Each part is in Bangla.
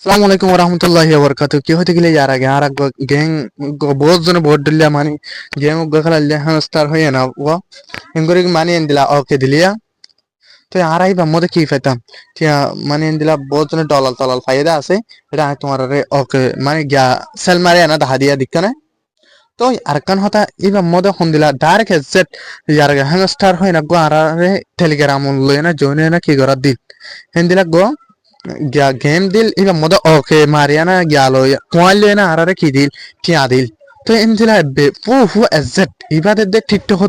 আসসালামু আলাইকুম ওরহমতুল্লাহি ওবরকাতু কি হতে গেলে যারা গে আর গেং বহুত জনে বহুত দিল্লা মানি গেম খেলালে হ্যাঁ স্টার হয়ে না ও হিঙ্গুরি মানি এন দিলা ওকে দিলিয়া তো আর আইবা মধ্যে কি পেতাম তিয়া মানি এন দিলা বহুত জনে ডলার টলাল ফায়দা আছে এটা তোমার ওকে মানে গিয়া সেল মারে না দাহা দিয়া দিকনে তো আরকান হতা ইবা মধ্যে হন দিলা ডাইরেক্ট হেডসেট যারা হ্যাঁ স্টার হয় না গো আর টেলিগ্রাম লয় না জয়েন না কি করার দিল হেন দিলা গো gya game dil iba moda okay mariana gyalo kwalle na arare ki dil tia dil তো এমদিলা বে fu এজেট ইবাদে দে ঠিকঠাক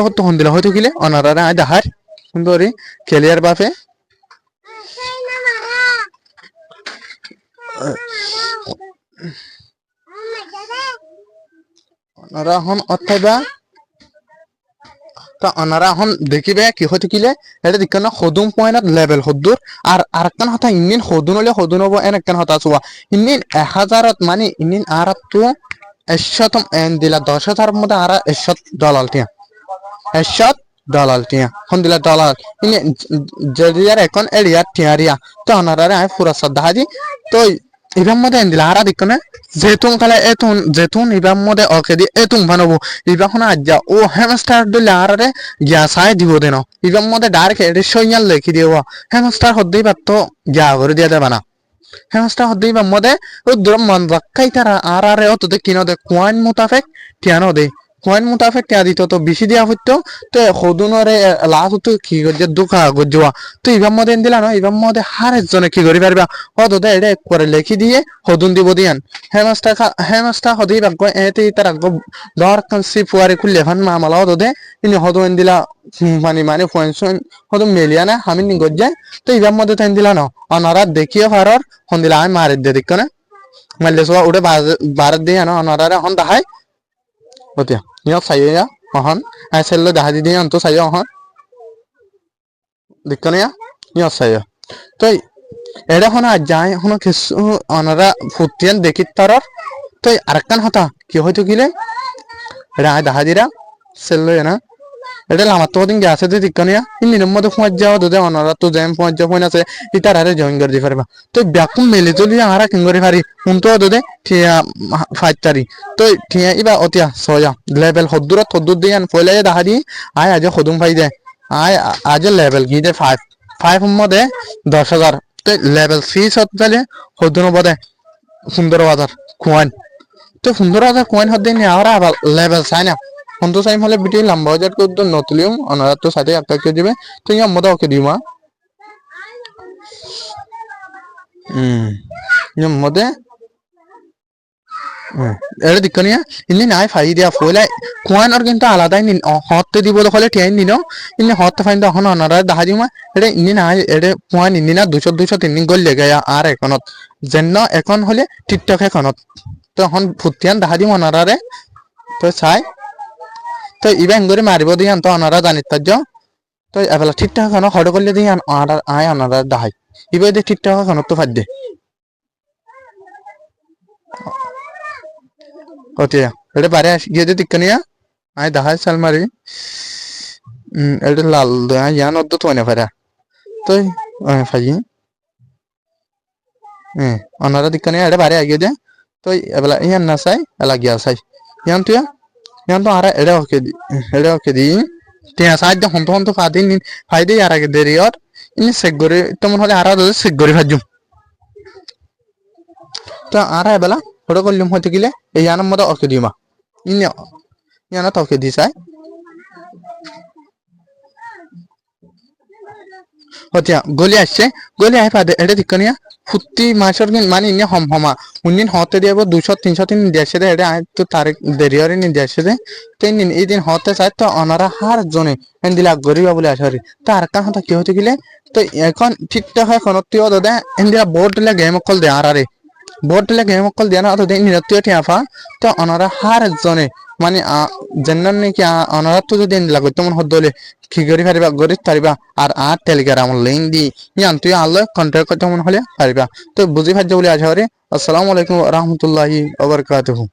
হতো হন্দিলা হয়তো গিলে অনারারা আয় দাহার সুন্দরী ক্লিয়ার বাফে অনারা হন অথবা তা অনারা হন দেখিবে কি হয়তো কিলে এটা দিকে না সদুম পয়েন্ট লেভেল সদুর আর আরেকখান হতা ইন্নিন সদুন হলে সদুন হবো এন একখান হতা চোৱা ইন্নিন 1000 মানে ইন্নিন আর তো 100 এন দিলা 10,000 মধ্যে আর 100 ডলার টিয়া 100 ডলার টিয়া হন দিলা ডলার ইনি জরিয়ার এখন এরিয়ার টিয়ারিয়া তো অনারা আয় পুরা শ্রদ্ধা হাজি তো ইবাম মধ্যে এন দিলা আর দিকে না যেতুন কালে যেতুন ইবাম মধ্যে ওকে দি এতুন বানাবো ইবা হনা আজ্জা ও হ্যামস্টার দিলে আরে গিয়া সাই দিব দেন ইবাম মধ্যে ডাইরেক্ট এডিশন ইয়াল লিখি দিব হ্যামস্টার হদ্দেই পারতো গিয়া করে দিয়া দেবা না হ্যামস্টার হদ্দেই বা মধ্যে ও দূর মন রাখাই তারা আর অততে কিনো দে কোয়াইন মুতাফেক টিয়ানো দে কোয়াইন মুতাফেক টিয়া দিত তো বেশি দিয়া হইতো তো সদুনরে লাস্ট তো কি গজ্জে দুকা গজ্জোয়া তো ইবাম মধ্যে দিলা না ইবাম মধ্যে হার একজনে কি করি পারবা অততে এটা করে লিখি দিয়ে সদুন দিব দিয়ান হেমাস্টার হদেই বাগ এতে তার আগ দর কানসি ফুয়ারে খুললে ফান মামালা হদে ইনি হদন দিলা মানে ফুয়েনসন হদম মেলিয়া না হামিন নি গজ্জে তো ইবাম মধ্যে তাই দিলা না অনারা দেখিয়ে ফারর হন দিলা আমি মারি দে দিক না মারলে সব উড়ে বারত দিয়ে না অনারা হন দাহাই ওতিয়া নিয়ক চাইয়া অহন আই চাইলে দাহা দি দিয়ে অন্ত চাইয়া অহন দিক না নিয়ক চাইয়া তো এটা হনা যায় হনা কিছু অনারা ফুটিয়ান দেখি তারর তো আরেকখান হতা কি হয়তো গিলে এটা আয় দাহা দিরা সেল না এটা আমার তো দিন গেছে যে দিকনিয়া ইন্দিনের মধ্যে পৌঁছ যাওয়া দুধে অনারা তো জ্যাম পৌঁছ যাওয়া পৌঁছ আছে ইতার আরে জয়েন করে দিতে পারবা তো ব্যাকুম মেলে যদি আর কিং করে পারি উনতো দুধে ঠিয়া ফাইটারি তো ঠিয়া ইবা অতিয়া সয়া লেভেল হদ্দুর দিয়ে পয়লা দাহা দি আয় আজ সদুম পাই দে আয় আজ লেভেল কি দে 5 মধ্যে 10,000 তো লেভেল 6 হতে গেলে সদুন বদে সুন্দর বাজার কোয়ান তো সুন্দর বাজার কোয়ান হতে নি আর লেভেল চাই না অন্ত চাইম হলে ভিডিও লম্বা হয়ে যাবে তো নতুলিও অনারা তো সাথে আপনাকে দিবে তো ইয়া মজা ওকে দিমা ইয়া মদে এটা দিকনিয়া ইনি নাই ফাই দিয়া ফইলাই কোয়ান আর কিন্তু আলাদাই নিন হতে দিব হলে টিয়াই নিন ইনি হতে ফাইন তখন অনারা দেখা দিমা এটা ইনি নাই এটা কোয়ান ইনি না 200 3 গল লেগে আর এখনত যেন এখন হলে টিকটক এখনত তখন ফুটিয়ান দেখা দিম অনারারে তো চাই তো ইবা করে মারিব দিয়ান তো অনারা জানিত পারছ তো এবেলা ঠিকঠাক এখন হড় করলে দিয়ান আয় অনারা দাহাই ইবা দিয়ে ঠিকঠাক এখন তো ফাদ্যে ওতিয়া এটা পারে গিয়ে দিয়ে টিকনিয়া আয় দাহাই চাল মারি এটা লাল ইয়ান অদ্দ তো না পারা তো ফাজি অনারা টিকনিয়া এটা পারে গিয়ে দে তো এবেলা ইয়ান না চাই এলা গিয়া চাই ইয়ান তুই ইয়ান তো আর এটা ওকে দি টিয়া সাহায্য হন্ত ফাইদে আর আগে দেরি আর ইনি চেক করে তেমন হলে আর চেক করে ভাজুম তো আর এবেলা ওটা করলাম হয়তো গেলে এই ইয়ানের মতো ওকে দিমা ইয়ানা তো ওকে দি চাই হতিয়া গলি আসছে গলি আই পাদে এটা দিকনিয়া ফুটি মাসর মানে ইনি হমা উনিন হতে দিব 200 300 তিন দেশে দে এটা তো তারিখ দেরি হরে নি দেশে দে তিন দিন এই দিন হতে চাই তো অনারা হার জনে এন্দিলা গরিবা বলে আসরি তার কান হতা কি হতে গেলে তো এখন ঠিকঠাক হয় কোনটিও দে এন্দিলা বোর্ড লে গেম কল দে আরে বোর্ড লে গেম কল দেনা তো দেন নিরত্য টিয়াফা তো অনারা হার জনে মানে জেনার নাকি অনারা তো যদি লাগো তেমন হদলে কি করি পারিবা গরিব পারিবা আর টেলিগ্রাম লিঙ্ক দি ইয়ান তুই আল্লাহ কন্টাক্ট করতে মন হলে পারিবা তো বুঝি ভাজ্য বলে আশা করি আসসালামু আলাইকুম ওয়া রাহমাতুল্লাহি ওয়া বারাকাতুহু